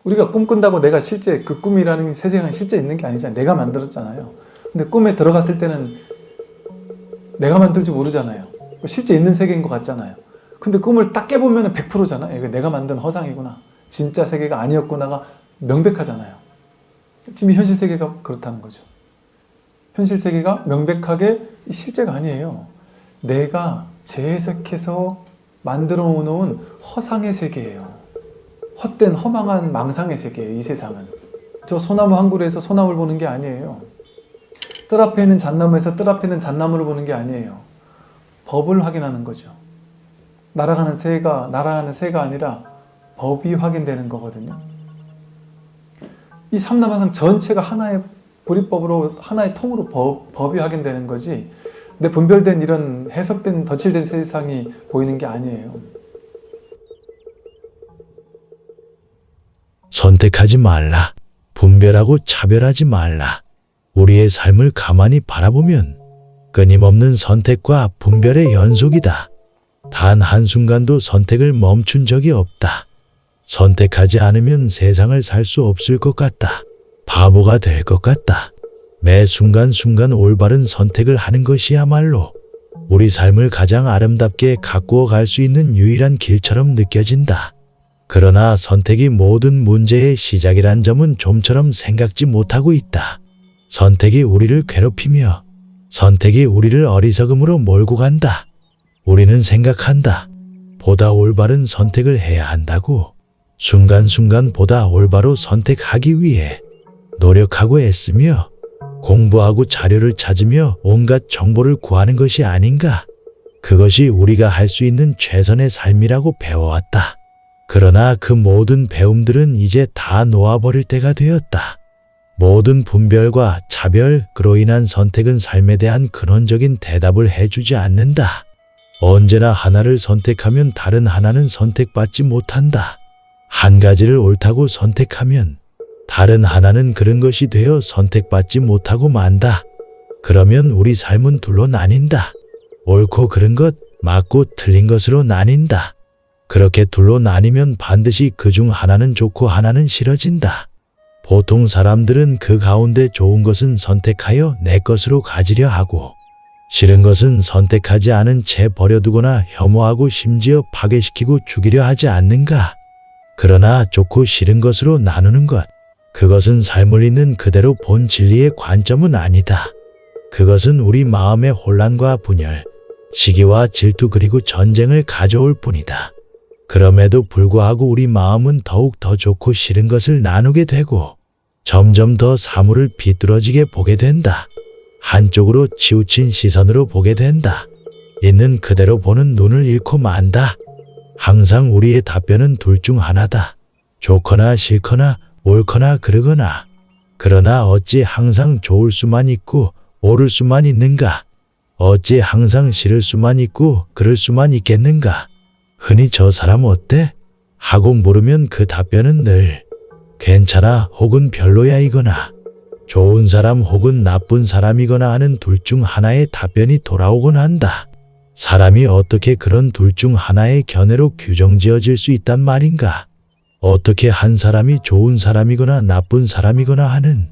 우리가 꿈 꾼다고 내가 실제 그 꿈이라는 세상이 실제 있는 게 아니잖아요. 내가 만들었잖아요. 근데 꿈에 들어갔을 때는 내가 만들 줄 모르잖아요. 실제 있는 세계인 것 같잖아요. 근데 꿈을 딱 깨보면 100%잖아요. 이거 내가 만든 허상이구나. 진짜 세계가 아니었구나가 명백하잖아요. 지금 현실 세계가 그렇다는 거죠. 현실 세계가 명백하게 실제가 아니에요. 내가 재해석해서 만들어 놓은 허상의 세계예요. 헛된 허망한 망상의 세계예요. 이 세상은. 저 소나무 한 그루에서 소나무를 보는 게 아니에요. 뜰 앞에 있는 잣나무에서 뜰 앞에 있는 잣나무를 보는 게 아니에요. 법을 확인하는 거죠. 날아가는 새가 아니라 법이 확인되는 거거든요. 이 삼라만상 전체가 하나의 불이법으로 하나의 통으로 법이 확인되는 거지, 근데 분별된 이런 해석된 덧칠된 세상이 보이는 게 아니에요. 선택하지 말라. 분별하고 차별하지 말라. 우리의 삶을 가만히 바라보면 끊임없는 선택과 분별의 연속이다. 단 한순간도 선택을 멈춘 적이 없다. 선택하지 않으면 세상을 살 수 없을 것 같다. 바보가 될 것 같다. 매 순간순간 올바른 선택을 하는 것이야말로 우리 삶을 가장 아름답게 가꾸어 갈 수 있는 유일한 길처럼 느껴진다. 그러나 선택이 모든 문제의 시작이란 점은 좀처럼 생각지 못하고 있다. 선택이 우리를 괴롭히며 선택이 우리를 어리석음으로 몰고 간다. 우리는 생각한다. 보다 올바른 선택을 해야 한다고. 순간순간 보다 올바로 선택하기 위해 노력하고 애쓰며 공부하고 자료를 찾으며 온갖 정보를 구하는 것이 아닌가. 그것이 우리가 할 수 있는 최선의 삶이라고 배워왔다. 그러나 그 모든 배움들은 이제 다 놓아버릴 때가 되었다. 모든 분별과 차별, 그로 인한 선택은 삶에 대한 근원적인 대답을 해주지 않는다. 언제나 하나를 선택하면 다른 하나는 선택받지 못한다. 한 가지를 옳다고 선택하면 다른 하나는 그런 것이 되어 선택받지 못하고 만다. 그러면 우리 삶은 둘로 나뉜다. 옳고 그른 것, 맞고 틀린 것으로 나뉜다. 그렇게 둘로 나뉘면 반드시 그중 하나는 좋고 하나는 싫어진다. 보통 사람들은 그 가운데 좋은 것은 선택하여 내 것으로 가지려 하고 싫은 것은 선택하지 않은 채 버려두거나 혐오하고 심지어 파괴시키고 죽이려 하지 않는가? 그러나 좋고 싫은 것으로 나누는 것, 그것은 삶을 있는 그대로 본 진리의 관점은 아니다. 그것은 우리 마음의 혼란과 분열, 시기와 질투 그리고 전쟁을 가져올 뿐이다. 그럼에도 불구하고 우리 마음은 더욱 더 좋고 싫은 것을 나누게 되고 점점 더 사물을 비뚤어지게 보게 된다. 한쪽으로 치우친 시선으로 보게 된다. 있는 그대로 보는 눈을 잃고 만다. 항상 우리의 답변은 둘 중 하나다. 좋거나 싫거나 옳거나 그르거나. 그러나 어찌 항상 좋을 수만 있고 옳을 수만 있는가? 어찌 항상 싫을 수만 있고 그럴 수만 있겠는가? 흔히 저 사람 어때? 하고 물으면 그 답변은 늘 괜찮아 혹은 별로야이거나 좋은 사람 혹은 나쁜 사람이거나 하는 둘 중 하나의 답변이 돌아오곤 한다. 사람이 어떻게 그런 둘 중 하나의 견해로 규정지어질 수 있단 말인가? 어떻게 한 사람이 좋은 사람이거나 나쁜 사람이거나 하는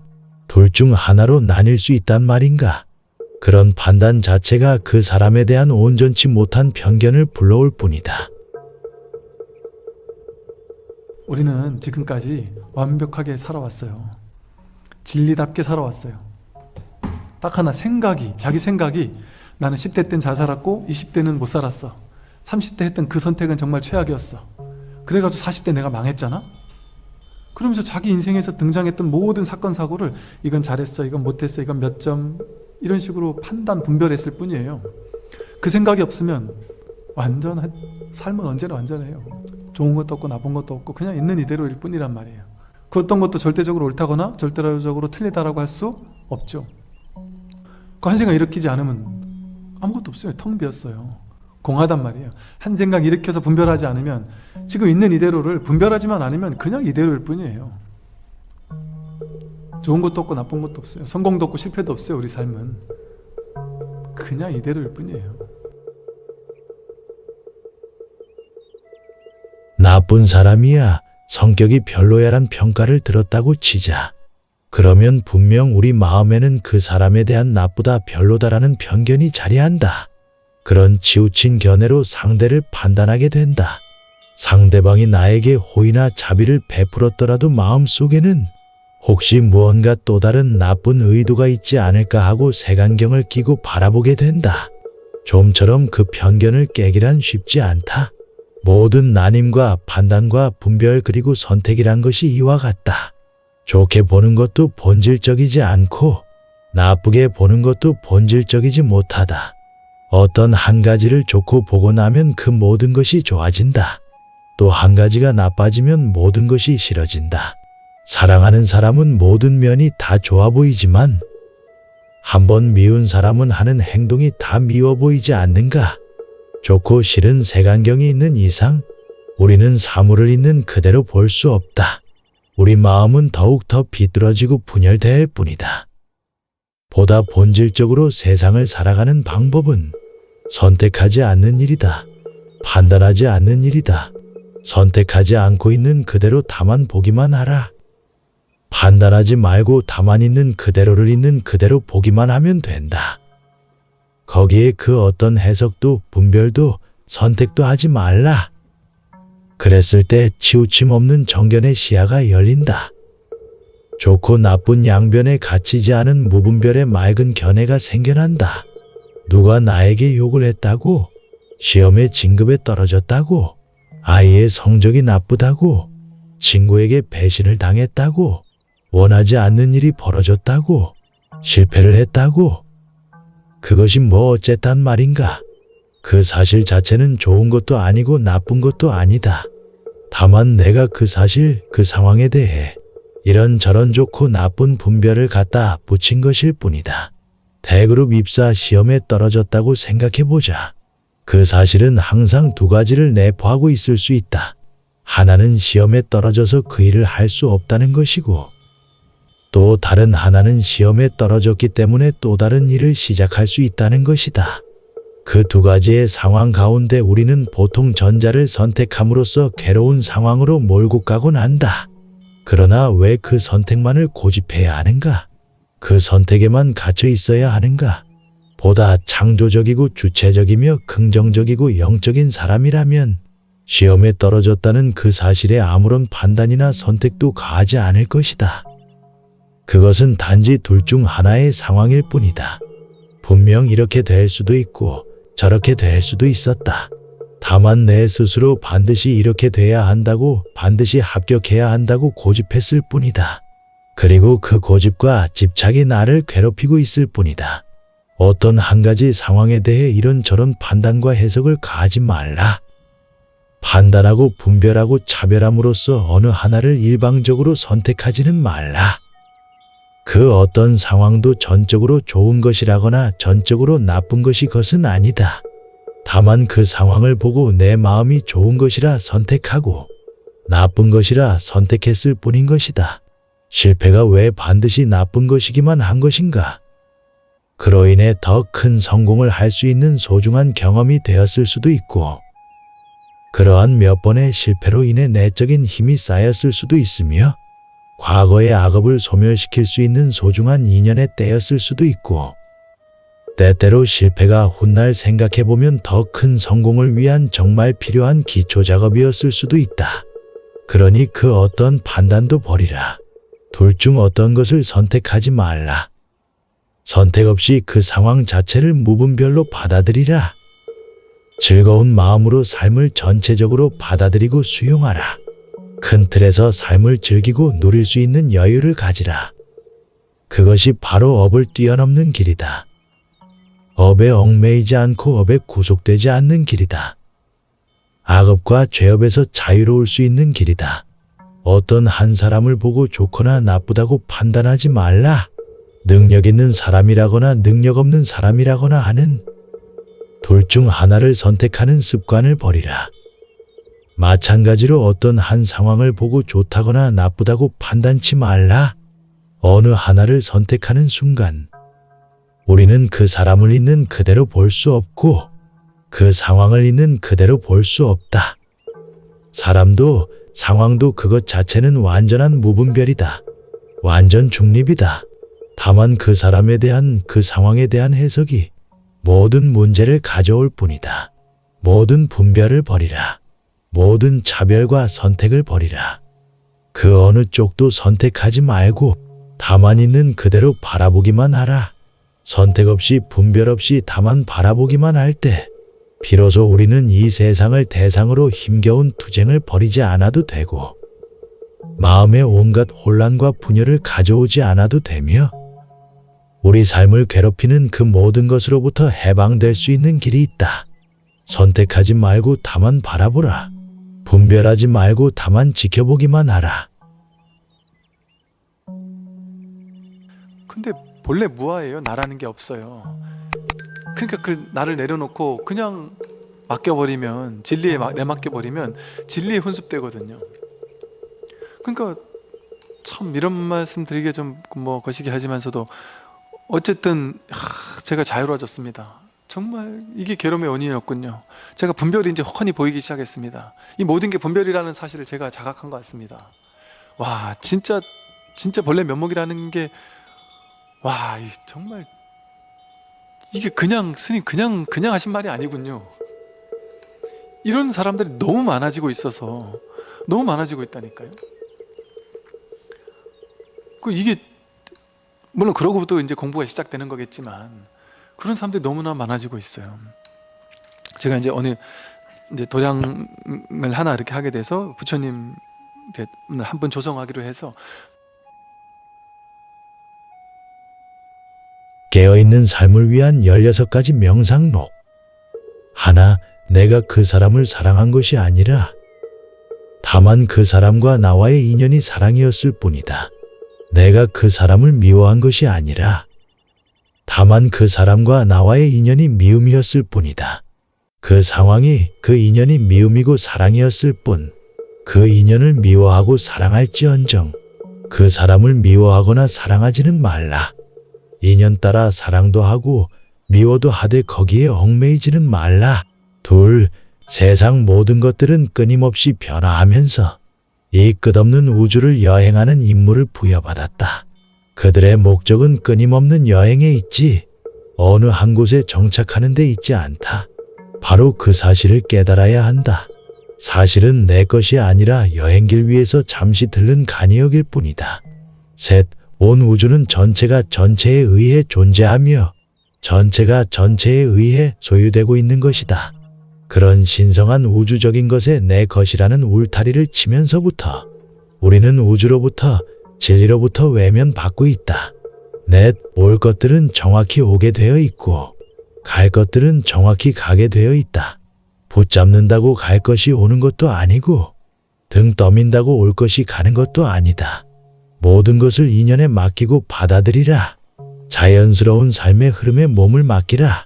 둘 중 하나로 나뉠 수 있단 말인가? 그런 판단 자체가 그 사람에 대한 온전치 못한 편견을 불러올 뿐이다. 우리는 지금까지 완벽하게 살아왔어요. 진리답게 살아왔어요. 딱 하나 자기 생각이 나는 10대 땐 잘 살았고 20대는 못 살았어. 30대 했던 그 선택은 정말 최악이었어. 그래가지고 40대 내가 망했잖아? 그러면서 자기 인생에서 등장했던 모든 사건 사고를 이건 잘했어, 이건 못했어, 이건 몇 점, 이런 식으로 분별했을 뿐이에요. 그 생각이 없으면 삶은 언제나 완전해요. 좋은 것도 없고 나쁜 것도 없고 그냥 있는 이대로일 뿐이란 말이에요. 그 어떤 것도 절대적으로 옳다거나 절대적으로 틀리다라고 할 수 없죠. 그 한 생각 일으키지 않으면 아무것도 없어요. 텅 비었어요. 공하단 말이에요. 한 생각 일으켜서 분별하지 않으면, 지금 있는 이대로를 분별하지만 않으면 그냥 이대로일 뿐이에요. 좋은 것도 없고 나쁜 것도 없어요. 성공도 없고 실패도 없어요. 우리 삶은 그냥 이대로일 뿐이에요. 나쁜 사람이야, 성격이 별로야란 평가를 들었다고 치자. 그러면 분명 우리 마음에는 그 사람에 대한 나쁘다 별로다라는 편견이 자리한다. 그런 치우친 견해로 상대를 판단하게 된다. 상대방이 나에게 호의나 자비를 베풀었더라도 마음속에는 혹시 무언가 또 다른 나쁜 의도가 있지 않을까 하고 색안경을 끼고 바라보게 된다. 좀처럼 그 편견을 깨기란 쉽지 않다. 모든 나님과 판단과 분별 그리고 선택이란 것이 이와 같다. 좋게 보는 것도 본질적이지 않고 나쁘게 보는 것도 본질적이지 못하다. 어떤 한 가지를 좋고 보고 나면 그 모든 것이 좋아진다. 또 한 가지가 나빠지면 모든 것이 싫어진다. 사랑하는 사람은 모든 면이 다 좋아 보이지만 한번 미운 사람은 하는 행동이 다 미워 보이지 않는가? 좋고 싫은 색안경이 있는 이상 우리는 사물을 있는 그대로 볼 수 없다. 우리 마음은 더욱 더 비뚤어지고 분열될 뿐이다. 보다 본질적으로 세상을 살아가는 방법은 선택하지 않는 일이다. 판단하지 않는 일이다. 선택하지 않고 있는 그대로 다만 보기만 하라. 판단하지 말고 다만 있는 그대로를 있는 그대로 보기만 하면 된다. 거기에 그 어떤 해석도 분별도 선택도 하지 말라. 그랬을 때 치우침 없는 정견의 시야가 열린다. 좋고 나쁜 양변에 갇히지 않은 무분별의 맑은 견해가 생겨난다. 누가 나에게 욕을 했다고? 시험에 진급에 떨어졌다고? 아이의 성적이 나쁘다고? 친구에게 배신을 당했다고? 원하지 않는 일이 벌어졌다고? 실패를 했다고? 그것이 뭐 어쨌단 말인가? 그 사실 자체는 좋은 것도 아니고 나쁜 것도 아니다. 다만 내가 그 사실, 그 상황에 대해 이런저런 좋고 나쁜 분별을 갖다 붙인 것일 뿐이다. 대그룹 입사 시험에 떨어졌다고 생각해보자. 그 사실은 항상 두 가지를 내포하고 있을 수 있다. 하나는 시험에 떨어져서 그 일을 할 수 없다는 것이고 또 다른 하나는 시험에 떨어졌기 때문에 또 다른 일을 시작할 수 있다는 것이다. 그 두 가지의 상황 가운데 우리는 보통 전자를 선택함으로써 괴로운 상황으로 몰고 가곤 한다. 그러나 왜 그 선택만을 고집해야 하는가? 그 선택에만 갇혀 있어야 하는가? 보다 창조적이고 주체적이며 긍정적이고 영적인 사람이라면 시험에 떨어졌다는 그 사실에 아무런 판단이나 선택도 가하지 않을 것이다. 그것은 단지 둘 중 하나의 상황일 뿐이다. 분명 이렇게 될 수도 있고 저렇게 될 수도 있었다. 다만 내 스스로 반드시 이렇게 돼야 한다고 반드시 합격해야 한다고 고집했을 뿐이다. 그리고 그 고집과 집착이 나를 괴롭히고 있을 뿐이다. 어떤 한 가지 상황에 대해 이런저런 판단과 해석을 가하지 말라. 판단하고 분별하고 차별함으로써 어느 하나를 일방적으로 선택하지는 말라. 그 어떤 상황도 전적으로 좋은 것이라거나 전적으로 나쁜 것이 것은 아니다. 다만 그 상황을 보고 내 마음이 좋은 것이라 선택하고 나쁜 것이라 선택했을 뿐인 것이다. 실패가 왜 반드시 나쁜 것이기만 한 것인가? 그로 인해 더 큰 성공을 할 수 있는 소중한 경험이 되었을 수도 있고 그러한 몇 번의 실패로 인해 내적인 힘이 쌓였을 수도 있으며 과거의 악업을 소멸시킬 수 있는 소중한 인연의 때였을 수도 있고 때때로 실패가 훗날 생각해보면 더 큰 성공을 위한 정말 필요한 기초작업이었을 수도 있다. 그러니 그 어떤 판단도 버리라. 둘 중 어떤 것을 선택하지 말라. 선택 없이 그 상황 자체를 무분별로 받아들이라. 즐거운 마음으로 삶을 전체적으로 받아들이고 수용하라. 큰 틀에서 삶을 즐기고 누릴 수 있는 여유를 가지라. 그것이 바로 업을 뛰어넘는 길이다. 업에 얽매이지 않고 업에 구속되지 않는 길이다. 악업과 죄업에서 자유로울 수 있는 길이다. 어떤 한 사람을 보고 좋거나 나쁘다고 판단하지 말라. 능력 있는 사람이라거나 능력 없는 사람이라거나 하는 둘 중 하나를 선택하는 습관을 버리라. 마찬가지로 어떤 한 상황을 보고 좋다거나 나쁘다고 판단치 말라. 어느 하나를 선택하는 순간 우리는 그 사람을 있는 그대로 볼 수 없고 그 상황을 있는 그대로 볼 수 없다. 사람도 상황도 그것 자체는 완전한 무분별이다. 완전 중립이다. 다만 그 사람에 대한 그 상황에 대한 해석이 모든 문제를 가져올 뿐이다. 모든 분별을 버리라. 모든 차별과 선택을 버리라. 그 어느 쪽도 선택하지 말고 다만 있는 그대로 바라보기만 하라. 선택 없이 분별 없이 다만 바라보기만 할 때 비로소 우리는 이 세상을 대상으로 힘겨운 투쟁을 벌이지 않아도 되고 마음에 온갖 혼란과 분열을 가져오지 않아도 되며 우리 삶을 괴롭히는 그 모든 것으로부터 해방될 수 있는 길이 있다. 선택하지 말고 다만 바라보라. 분별하지 말고 다만 지켜보기만 하라. 근데 본래 무아예요. 나라는 게 없어요. 그러니까 그 나를 내려놓고 그냥 맡겨버리면 진리에 내맡겨버리면 진리에 훈습되거든요. 그러니까 참 이런 말씀 드리기 좀 뭐 거시기 하지만서도 어쨌든 제가 자유로워졌습니다. 정말 이게 괴로움의 원인이었군요. 제가 분별이 이제 훤히 보이기 시작했습니다. 이 모든 게 분별이라는 사실을 제가 자각한 것 같습니다. 와, 진짜 본래 면목이라는 게 와, 정말 이게 그냥 스님 그냥 하신 말이 아니군요. 이런 사람들이 너무 많아지고 있어서 너무 많아지고 있다니까요. 이게 물론 그러고부터 이제 공부가 시작되는 거겠지만 그런 사람들이 너무나 많아지고 있어요. 제가 이제 어느 이제 도량을 하나 이렇게 하게 돼서 부처님 한 분 조성하기로 해서 깨어있는 삶을 위한 16가지 명상록. 하나, 내가 그 사람을 사랑한 것이 아니라 다만 그 사람과 나와의 인연이 사랑이었을 뿐이다. 내가 그 사람을 미워한 것이 아니라 다만 그 사람과 나와의 인연이 미움이었을 뿐이다. 그 상황이 그 인연이 미움이고 사랑이었을 뿐, 그 인연을 미워하고 사랑할지언정 그 사람을 미워하거나 사랑하지는 말라. 인연 따라 사랑도 하고 미워도 하되 거기에 얽매이지는 말라. 둘, 세상 모든 것들은 끊임없이 변화하면서 이 끝없는 우주를 여행하는 임무를 부여받았다. 그들의 목적은 끊임없는 여행에 있지 어느 한 곳에 정착하는 데 있지 않다. 바로 그 사실을 깨달아야 한다. 사실은 내 것이 아니라 여행길 위에서 잠시 들른 간이역일 뿐이다. 셋, 온 우주는 전체가 전체에 의해 존재하며 전체가 전체에 의해 소유되고 있는 것이다. 그런 신성한 우주적인 것에 내 것이라는 울타리를 치면서부터 우리는 우주로부터 진리로부터 외면받고 있다. 넷, 올 것들은 정확히 오게 되어 있고 갈 것들은 정확히 가게 되어 있다. 붙잡는다고 갈 것이 오는 것도 아니고 등 떠민다고 올 것이 가는 것도 아니다. 모든 것을 인연에 맡기고 받아들이라. 자연스러운 삶의 흐름에 몸을 맡기라.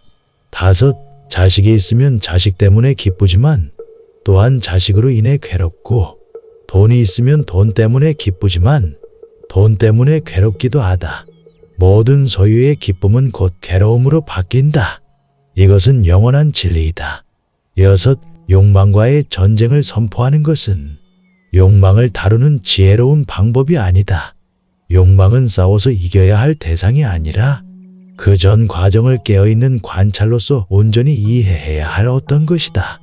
다섯, 자식이 있으면 자식 때문에 기쁘지만 또한 자식으로 인해 괴롭고 돈이 있으면 돈 때문에 기쁘지만 돈 때문에 괴롭기도 하다. 모든 소유의 기쁨은 곧 괴로움으로 바뀐다. 이것은 영원한 진리이다. 여섯, 욕망과의 전쟁을 선포하는 것은 욕망을 다루는 지혜로운 방법이 아니다. 욕망은 싸워서 이겨야 할 대상이 아니라 그 전 과정을 깨어있는 관찰로서 온전히 이해해야 할 어떤 것이다.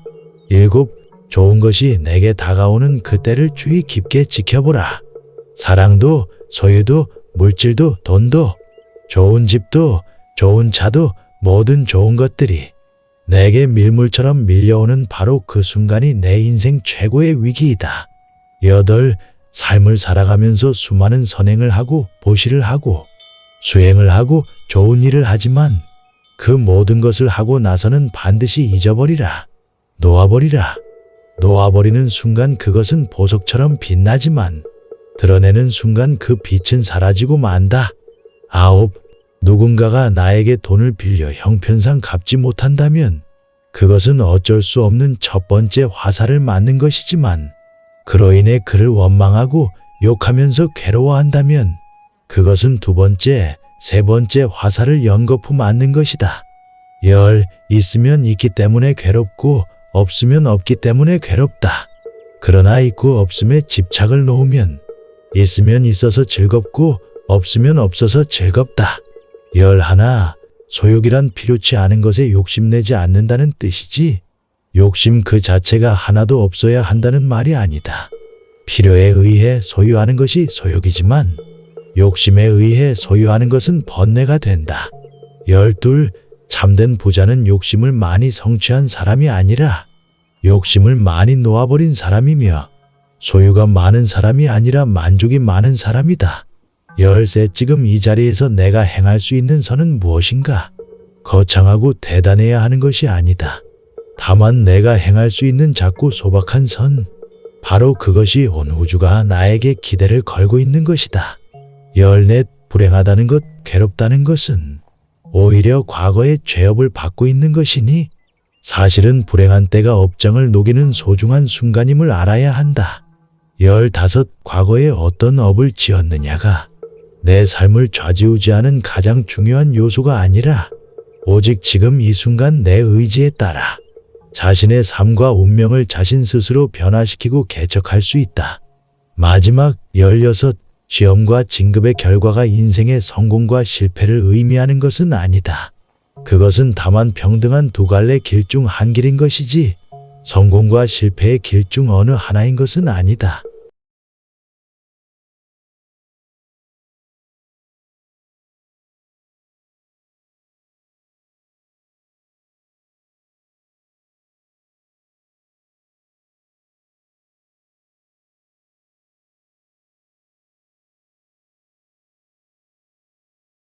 일곱, 좋은 것이 내게 다가오는 그때를 주의 깊게 지켜보라. 사랑도, 소유도, 물질도, 돈도, 좋은 집도, 좋은 차도, 모든 좋은 것들이 내게 밀물처럼 밀려오는 바로 그 순간이 내 인생 최고의 위기이다. 여덟, 삶을 살아가면서 수많은 선행을 하고 보시를 하고 수행을 하고 좋은 일을 하지만 그 모든 것을 하고 나서는 반드시 잊어버리라. 놓아버리라. 놓아버리는 순간 그것은 보석처럼 빛나지만 드러내는 순간 그 빛은 사라지고 만다. 아홉, 누군가가 나에게 돈을 빌려 형편상 갚지 못한다면 그것은 어쩔 수 없는 첫 번째 화살을 맞는 것이지만 그로 인해 그를 원망하고 욕하면서 괴로워한다면 그것은 두 번째, 세 번째 화살을 연거푸 맞는 것이다. 열, 있으면 있기 때문에 괴롭고 없으면 없기 때문에 괴롭다. 그러나 있고 없음에 집착을 놓으면 있으면 있어서 즐겁고 없으면 없어서 즐겁다. 11. 소욕이란 필요치 않은 것에 욕심내지 않는다는 뜻이지 욕심 그 자체가 하나도 없어야 한다는 말이 아니다. 필요에 의해 소유하는 것이 소욕이지만 욕심에 의해 소유하는 것은 번뇌가 된다. 12. 참된 부자는 욕심을 많이 성취한 사람이 아니라 욕심을 많이 놓아버린 사람이며 소유가 많은 사람이 아니라 만족이 많은 사람이다. 13. 지금 이 자리에서 내가 행할 수 있는 선은 무엇인가? 거창하고 대단해야 하는 것이 아니다. 다만 내가 행할 수 있는 작고 소박한 선, 바로 그것이 온 우주가 나에게 기대를 걸고 있는 것이다. 14. 불행하다는 것, 괴롭다는 것은 오히려 과거의 죄업을 받고 있는 것이니 사실은 불행한 때가 업장을 녹이는 소중한 순간임을 알아야 한다. 15. 과거에 어떤 업을 지었느냐가 내 삶을 좌지우지하는 가장 중요한 요소가 아니라 오직 지금 이 순간 내 의지에 따라 자신의 삶과 운명을 자신 스스로 변화시키고 개척할 수 있다. 마지막 16. 시험과 진급의 결과가 인생의 성공과 실패를 의미하는 것은 아니다. 그것은 다만 평등한 두 갈래 길 중 한 길인 것이지 성공과 실패의 길 중 어느 하나인 것은 아니다.